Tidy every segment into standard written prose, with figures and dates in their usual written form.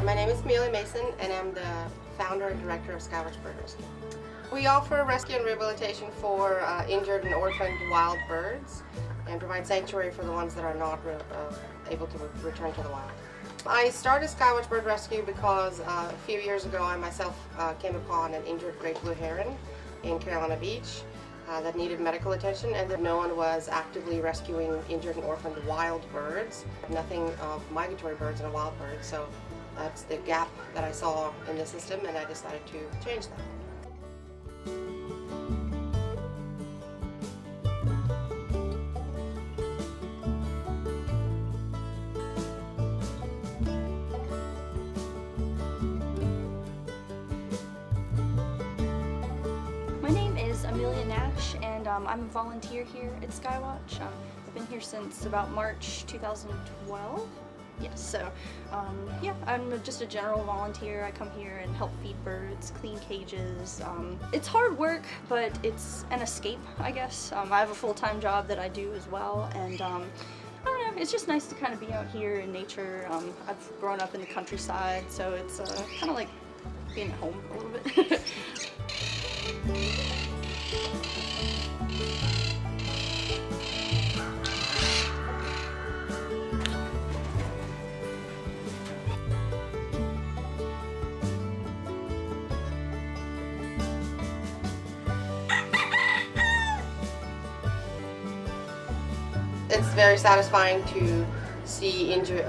My name is Amelia Mason, and I'm the founder and director of Skywatch Bird Rescue. We offer rescue and rehabilitation for injured and orphaned wild birds and provide sanctuary for the ones that are not able to return to the wild. I started Skywatch Bird Rescue because a few years ago I myself came upon an injured great blue heron in Carolina Beach that needed medical attention, and that no one was actively rescuing injured and orphaned wild birds. Nothing of migratory birds and a wild bird, so that's the gap that I saw in the system, and I decided to change that. My name is Amelia Nash, and I'm a volunteer here at Skywatch. I've been here since about March 2012. Yes, so yeah, I'm just a general volunteer. I come here and help feed birds, clean cages. It's hard work, but it's an escape, I guess. I have a full-time job that I do as well, and I don't know, it's just nice to kind of be out here in nature. I've grown up in the countryside, so it's kind of like being at home a little bit. It's very satisfying to see injured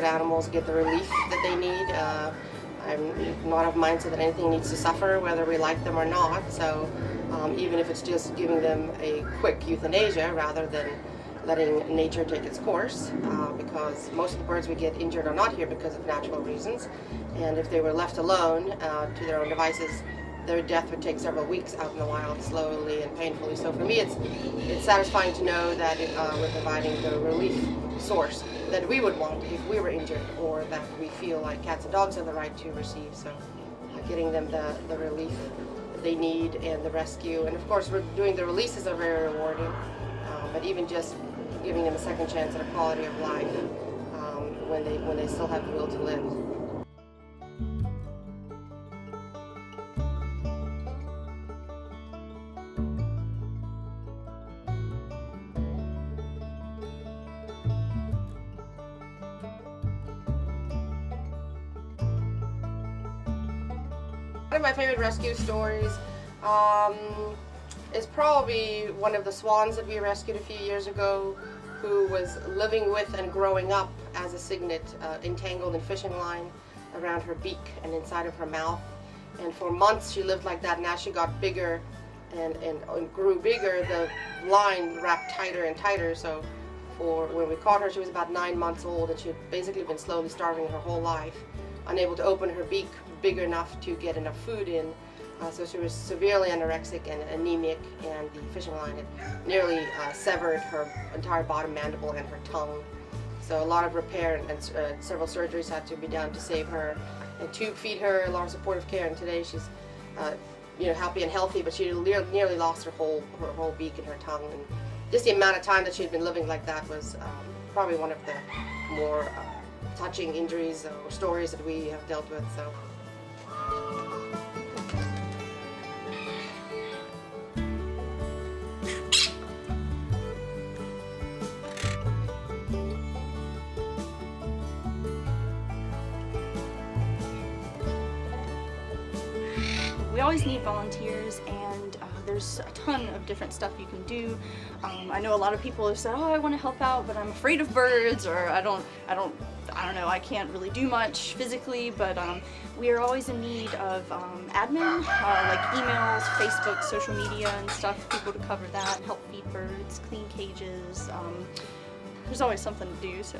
animals get the relief that they need. I'm not of mindset that anything needs to suffer, whether we like them or not. So even if it's just giving them a quick euthanasia rather than letting nature take its course, because most of the birds we get injured are not here because of natural reasons. And if they were left alone to their own devices, their death would take several weeks out in the wild, slowly and painfully. So for me, it's satisfying to know that we're providing the relief source that we would want if we were injured, or that we feel like cats and dogs have the right to receive. So getting them the relief that they need and the rescue. And of course, we're doing the releases are very rewarding, but even just giving them a second chance at a quality of life when they still have the will to live. One of my favorite rescue stories is probably one of the swans that we rescued a few years ago, who was living with and growing up as a cygnet entangled in fishing line around her beak and inside of her mouth. And for months she lived like that, and as she got bigger and grew bigger, the line wrapped tighter and tighter. So when we caught her, she was about 9 months old, and she had basically been slowly starving her whole life, unable to open her beak big enough to get enough food in. So she was severely anorexic and anemic, and the fishing line had nearly severed her entire bottom mandible and her tongue. So a lot of repair and several surgeries had to be done to save her and tube feed her, a lot of supportive care. And today she's happy and healthy, but she nearly lost her whole beak and her tongue. And just the amount of time that she had been living like that was probably one of the more touching injuries or stories that we have dealt with. So. We always need volunteers, and there's a ton of different stuff you can do. I know a lot of people have said, "Oh, I want to help out, but I'm afraid of birds," or I don't know, I can't really do much physically. But we are always in need of admin, like emails, Facebook, social media, and stuff. People to cover that, help feed birds, clean cages. There's always something to do. So.